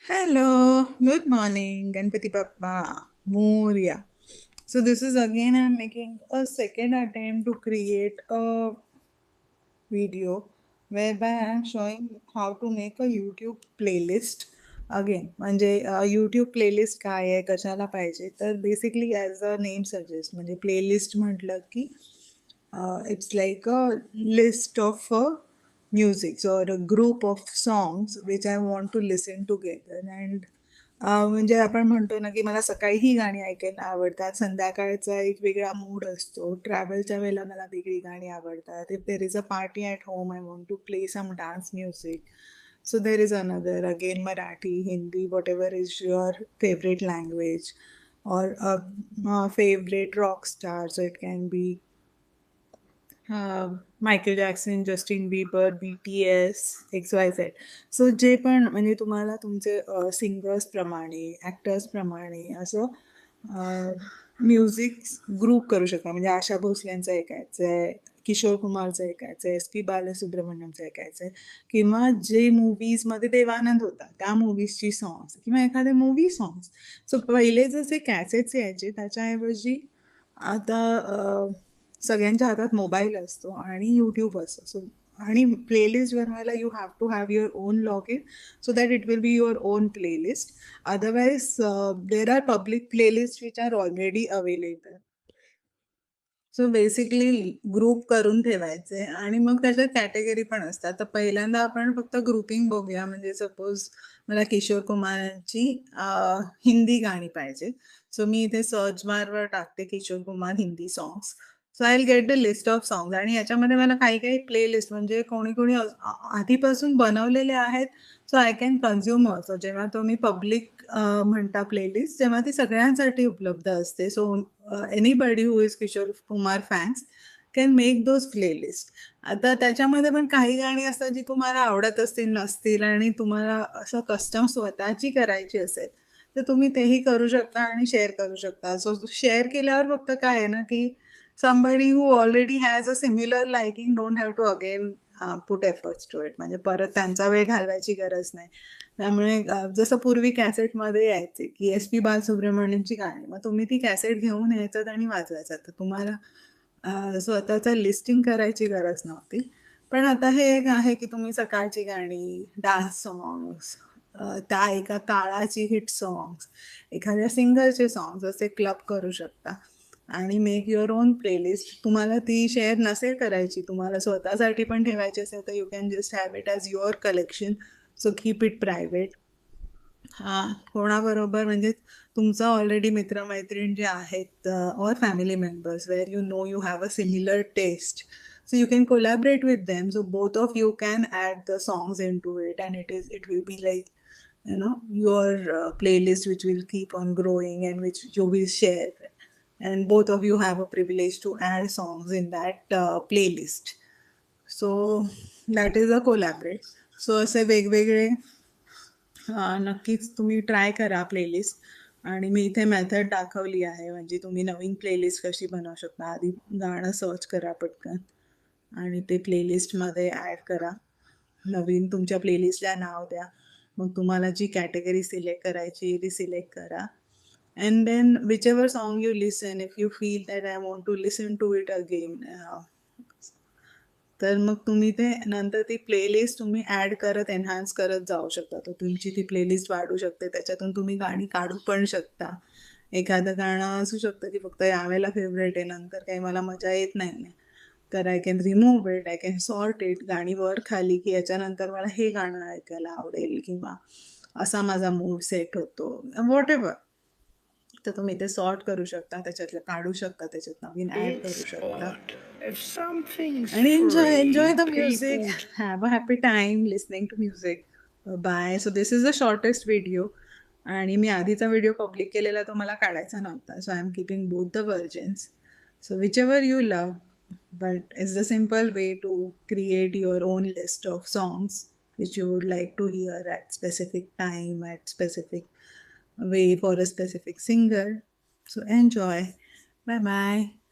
Hello, good morning, Ganpati Bappa, Moria. So this is again I'm making a second attempt to create a video whereby I'm showing how to make a YouTube playlist. Again म्हणजे YouTube playlist काय आहे कशाला पाहिजे तर basically as a name suggest म्हणजे playlist म्हटलं की it's like a list of music or a group of songs which I want to listen together and म्हणजे आपण म्हणतो ना की मला सकाळी ही गाणी ऐकायला आवडतात संध्याकाळचा एक वेगळा मूड असतो ट्रॅव्हलच्या वेळेला मला वेगळी गाणी आवडतात if there is a party at home I want to play some dance music so there is another again Marathi, Hindi, whatever is your favorite language or a favorite rock star. So it can be Michael Jackson Justin Bieber BTS XYZ so जे पण म्हणजे तुम्हाला तुमचे सिंगर्सप्रमाणे ॲक्टर्सप्रमाणे असं music group करू शकता म्हणजे आशा भोसलेंचं ऐकायचं आहे किशोर कुमारचं ऐकायचं आहे SP बालसुब्रमण्यमचं ऐकायचं आहे किंवा जे मूवीजमध्ये देवानंद होता त्या मूवीजची सॉंग्स किंवा एखादे मूवी सॉंग्स सो पहिले जसे कॅसेट्स यायचे त्याच्याऐवजी आता सगळ्यांच्या हातात मोबाईल असतो आणि यूट्यूब असतो सो आणि प्लेलिस्ट बनवायला you have to have your own log in so that it will be your own playlist otherwise there are public playlist which are already available so basically group करून ठेवायचे आणि मग त्याच्यात category पण असतात तर पहिल्यांदा आपण फक्त ग्रुपिंग बघूया म्हणजे सपोज मला किशोर कुमारांची हिंदी गाणी पाहिजे सो मी इथे सर्च बारवर टाकते Kishore Kumar Hindi songs so I will get the list of songs आणि याच्यामध्ये मला काही काही प्लेलिस्ट म्हणजे कोणी कोणी आधीपासून बनवलेले आहेत so I can consume also जेव्हा तुम्ही पब्लिक म्हणता प्लेलिस्ट तेव्हा ती सगळ्यांसाठी उपलब्ध असते so anybody who is Kishore Kumar fans can make those playlist आता त्याच्यामध्ये पण काही गाणी असतात जी तुम्हाला आवडत असतील नसतील आणि तुम्हाला असं कस्टम स्वतःची करायची असेल तर तुम्ही तेही करू शकता आणि शेअर करू शकता सो शेअर केल्यावर फक्त काय आहे ना की somebody who already has a similar liking don't have to again put efforts to it म्हणजे परत त्यांचा वेळ घालवायची गरज नाही त्यामुळे जसं पूर्वी कॅसेटमध्ये यायचे की SP बालसुब्रमण्यमची गाणी मग तुम्ही ती कॅसेट घेऊन यायचं आणि वाजवायचं तर तुम्हाला स्वतःचं लिस्टिंग करायची गरज नव्हती पण आता हे एक आहे की तुम्ही सकाळची गाणी डान्स सॉंग्स त्या एका काळाची हिट सॉंग्स एखाद्या सिंगरचे सॉंग्स असे क्लब करू शकता आणि मेक युअर ओन प्लेलिस्ट तुम्हाला ती शेअर नसेल करायची तुम्हाला स्वतःसाठी पण ठेवायची असेल तर you can just have it as your collection so keep it private हां कोणाबरोबर म्हणजे तुमचं ऑलरेडी मित्रमैत्रीण जे आहेत or family members where you know you have a similar taste so you can collaborate with them so both of you can add the songs into it and it will be like your playlist which will keep on growing and which you will share and both of you have a privilege to add songs in that playlist so that is a collaborate so असे वेगवेगळे नक्कीच तुम्ही try करा playlist आणि मी इथे method दाखवली आहे म्हणजे तुम्ही नवीन प्लेलिस्ट कशी बनवू शकता आधी गाणं सर्च करा पटकन आणि ते प्लेलिस्टमध्ये ॲड करा नवीन तुमच्या प्लेलिस्टला नाव द्या मग तुम्हाला जी कॅटेगरी सिलेक्ट करायची ती सिलेक्ट करा and then whichever song you listen if you feel that I want to listen to it again तर मग तुम्ही ते नंतर ती प्लेलिस्ट तुम्ही ॲड करत एनहान्स करत जाऊ शकता तर तुमची ती प्लेलिस्ट वाढू शकते त्याच्यातून तुम्ही गाणी काढू पण शकता एखादं गाणं असू शकतं की फक्त यावेळेला फेवरेट आहे नंतर काही मला मजा येत नाही तर I can remove it I can sort it गाणी वर खाली की याच्यानंतर मला हे गाणं ऐकायला आवडेल किंवा असा माझा मूड सेट होतो व्हॉट एव्हर तर तुम्ही ते सॉर्ट करू शकता त्याच्यातलं काढू शकता त्याच्यात नवीन ॲड करू शकता आणि enjoy the music have a happy time listening to music bye so this is the shortest video आणि मी आधीचा व्हिडिओ पब्लिक केलेला तो मला काढायचा नव्हता so I am keeping both the versions so which ever you love but it's the simple way to create your own list of songs which you would like to hear at specific time at specific way for a specific singer so enjoy bye bye